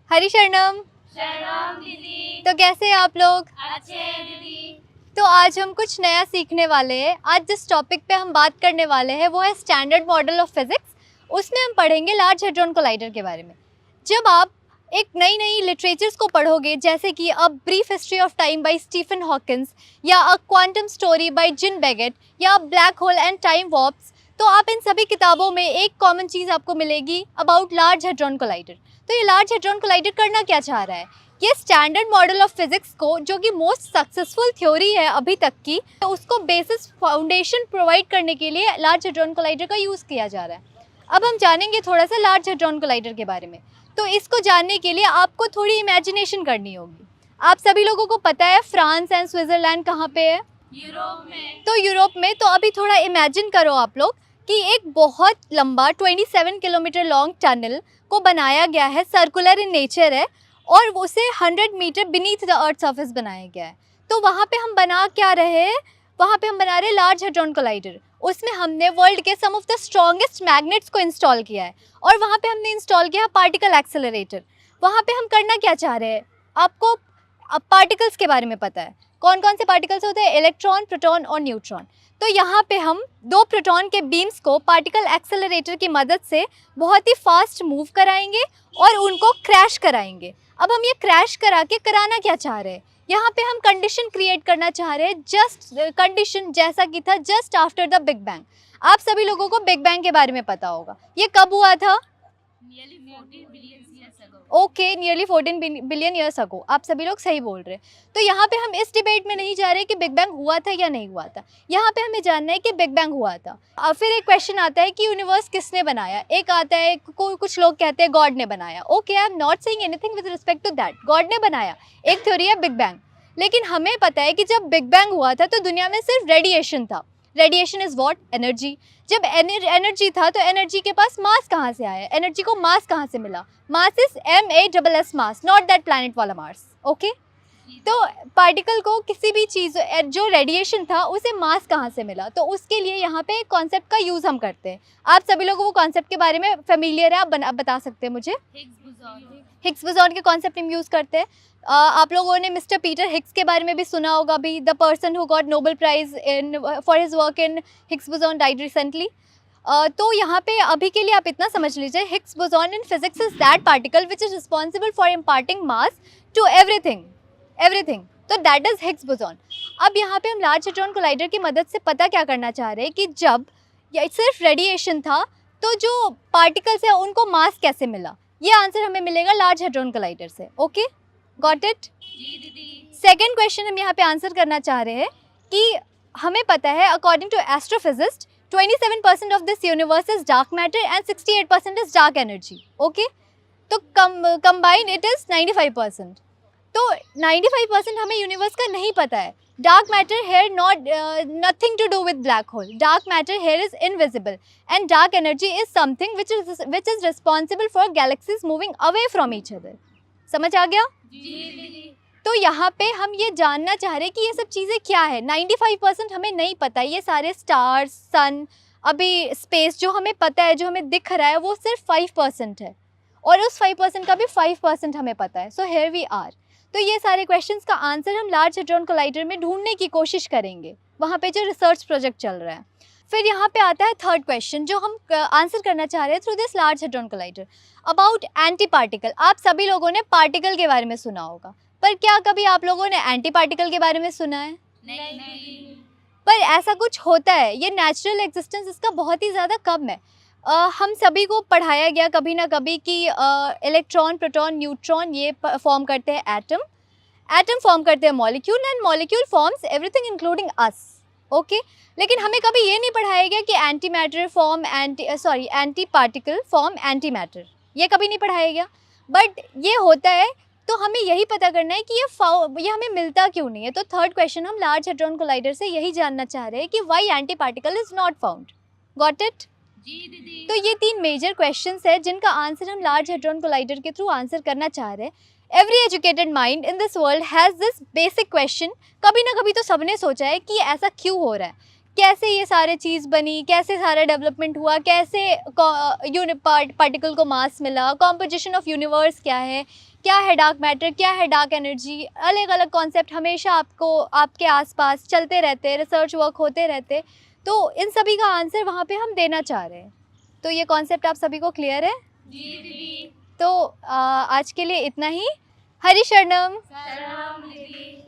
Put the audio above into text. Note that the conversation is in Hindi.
हरिशरणम। शरणम दीदी। तो कैसे हैं आप लोग? अच्छे हैं दीदी। तो आज हम कुछ नया सीखने वाले हैं। आज जिस टॉपिक पे हम बात करने वाले हैं वो है स्टैंडर्ड मॉडल ऑफ फिजिक्स। उसमें हम पढ़ेंगे लार्ज हेड्रॉन कोलाइडर के बारे में। जब आप एक नई नई लिटरेचर्स को पढ़ोगे, जैसे कि a brief history of time by Stephen Hawkins या a quantum story by Jim Baggott या black hole and time warps, तो आप इन सभी किताबों में एक कॉमन चीज़ आपको मिलेगी अबाउट लार्ज हेड्रॉन कोलाइडर। तो ये लार्ज हेड्रॉन कोलाइडर करना क्या चाह रहा है? ये स्टैंडर्ड मॉडल ऑफ फिजिक्स को, जो कि मोस्ट सक्सेसफुल थ्योरी है अभी तक की, तो उसको बेसिस फाउंडेशन प्रोवाइड करने के लिए लार्ज हेड्रॉन कोलाइडर का यूज़ किया जा रहा है। अब हम जानेंगे थोड़ा सा लार्ज हेड्रॉन कोलाइडर के बारे में। तो इसको जानने के लिए आपको थोड़ी इमेजिनेशन करनी होगी। आप सभी लोगों को पता है फ्रांस एंड स्विट्ज़रलैंड कहाँ पे है? यूरोप में। तो यूरोप में। तो अभी थोड़ा इमेजिन करो आप लोग कि एक बहुत लंबा 27 किलोमीटर लॉन्ग टनल को बनाया गया है, सर्कुलर इन नेचर है, और उसे 100 metre beneath the earth surface बनाया गया है। तो वहाँ पे हम बना क्या रहे हैं? वहाँ पे हम बना रहे लार्ज हेड्रॉन कोलाइडर। उसमें हमने वर्ल्ड के सम ऑफ द स्ट्रॉन्गेस्ट मैग्नेट्स को इंस्टॉल किया है, और वहाँ पे हमने इंस्टॉल किया पार्टिकल एक्सेलरेटर। वहाँ पे हम करना क्या चाह रहे हैं? आपको पार्टिकल्स के बारे में पता है, कौन कौन से पार्टिकल्स होते हैं? इलेक्ट्रॉन, प्रोटॉन और न्यूट्रॉन। तो यहाँ पे हम दो प्रोटॉन के बीम्स को पार्टिकल एक्सेलरेटर की मदद से बहुत ही फास्ट मूव कराएंगे और उनको क्रैश कराएंगे। अब हम ये क्रैश करा के कराना क्या चाह रहे हैं? यहाँ पे हम कंडीशन क्रिएट करना चाह रहे हैं, जस्ट कंडीशन जैसा कि था just after the big bang. आप सभी लोगों को बिग बैंग के बारे में पता होगा। ये कब हुआ था? Nearly 14 billion years ago. Okay, nearly 14 billion years ago. आप सभी लोग सही बोल रहे हैं। तो यहाँ पे हम इस डिबेट में नहीं जा रहे कि बिग बैंग हुआ था या नहीं हुआ था। यहाँ पे हमें जानना है कि बिग बैंग हुआ था। अब फिर एक क्वेश्चन आता है कि यूनिवर्स किसने बनाया? एक आता है, कुछ लोग कहते हैं गॉड ने बनाया। Okay, I am not saying anything with respect to that. God ने बनाया, एक थ्योरी है बिग बैंग। लेकिन हमें पता है कि जब बिग बैंग हुआ था तो दुनिया में सिर्फ रेडिएशन था। Radiation is what? एनर्जी। जब एनर्जी था तो एनर्जी के पास मास कहाँ से आया? एनर्जी को मास कहाँ से मिला? Mass is MASS mass, not that planet वाला मास। ओके, तो पार्टिकल को किसी भी चीज़, जो रेडिएशन था उसे मास कहाँ से मिला? तो उसके लिए यहाँ पे एक कॉन्सेप्ट का यूज़ हम करते हैं। आप सभी लोगों को वो कॉन्सेप्ट के बारे में फेमिलियर है? आप बता सकते हैं मुझे? हिग्स बोसॉन के कॉन्सेप्ट हम यूज़ करते हैं। आप लोगों ने मिस्टर पीटर हिग्स के बारे में भी सुना होगा भी, the person who got Nobel prize in for his work in Higgs boson died recently. तो यहाँ पे अभी के लिए आप इतना समझ लीजिए, Higgs boson in physics is that particle which is responsible for imparting mass to everything. तो दैट इज हिग्स बोसॉन। अब यहाँ पे हम लार्ज हेड्रॉन कोलाइडर की मदद से पता क्या करना चाह रहे हैं कि जब ये सिर्फ रेडिएशन था तो जो पार्टिकल्स है उनको मास कैसे मिला? ये आंसर हमें मिलेगा लार्ज हेड्रॉन कोलाइडर से। Okay, got it? जी दीदी। सेकेंड क्वेश्चन हम यहाँ पे आंसर करना चाह रहे हैं कि हमें पता है according to astrophysicist 27% of this universe is dark matter and 68% is dark energy. Okay, तो कंबाइन इट इज 95%। तो 95% हमें यूनिवर्स का नहीं पता है। Dark matter here not nothing to do with black hole. Dark matter here is invisible and dark energy is something which is responsible for galaxies moving away from each other. समझ आ गया? जी दीदी। तो यहाँ पे हम ये जानना चाह रहे हैं कि ये सब चीज़ें क्या है। 95% हमें नहीं पता। ये सारे स्टार्स, सन, अभी स्पेस जो हमें पता है, जो हमें दिख रहा है, वो सिर्फ 5% है, और उस 5% का भी 5% हमें पता है। So here we are. तो ये सारे क्वेश्चंस का आंसर हम लार्ज हेड्रॉन कोलाइडर में ढूंढने की कोशिश करेंगे, वहाँ पे जो रिसर्च प्रोजेक्ट चल रहा है। फिर यहाँ पे आता है थर्ड क्वेश्चन जो हम आंसर करना चाह रहे हैं through this large hadron collider, about anti particle. आप सभी लोगों ने पार्टिकल के बारे में सुना होगा, पर क्या कभी आप लोगों ने एंटी पार्टिकल के बारे में सुना है? नहीं। पर ऐसा कुछ होता है, ये नेचुरल एग्जिस्टेंस इसका बहुत ही ज़्यादा कम है। हम सभी को पढ़ाया गया कभी ना कभी कि इलेक्ट्रॉन, प्रोटॉन, न्यूट्रॉन ये फॉर्म करते हैं एटम, एटम फॉर्म करते हैं molecule, and molecule forms everything including us. Okay, लेकिन हमें कभी ये नहीं पढ़ाया गया कि anti matter form anti particle form anti matter. ये कभी नहीं पढ़ाया गया, बट ये होता है। तो हमें यही पता करना है कि ये हमें मिलता क्यों नहीं है। तो थर्ड क्वेश्चन हम लार्ज हेड्रॉन कोलाइडर से यही जानना चाह रहे हैं कि why anti particle is not found. Got it? जी दीदी। तो ये 3 मेजर क्वेश्चंस है जिनका आंसर हम लार्ज हेड्रॉन कोलाइडर के थ्रू आंसर करना चाह रहे हैं। Every educated mind in this world has this basic question. कभी ना कभी तो सबने सोचा है कि ऐसा क्यों हो रहा है, कैसे ये सारे चीज़ बनी, कैसे सारा डेवलपमेंट हुआ, कैसे पार्टिकल को मास मिला, कॉम्पोजिशन ऑफ यूनिवर्स क्या है डार्क मैटर, क्या है डार्क एनर्जी, अलग अलग कॉन्सेप्ट हमेशा आपको आपके आसपास चलते रहते, रिसर्च वर्क होते रहते। तो इन सभी का आंसर वहाँ पे हम देना चाह रहे हैं। तो ये कॉन्सेप्ट आप सभी को क्लियर है? जी दीदी। तो आज के लिए इतना ही। हरि शरणम। सलाम दीदी।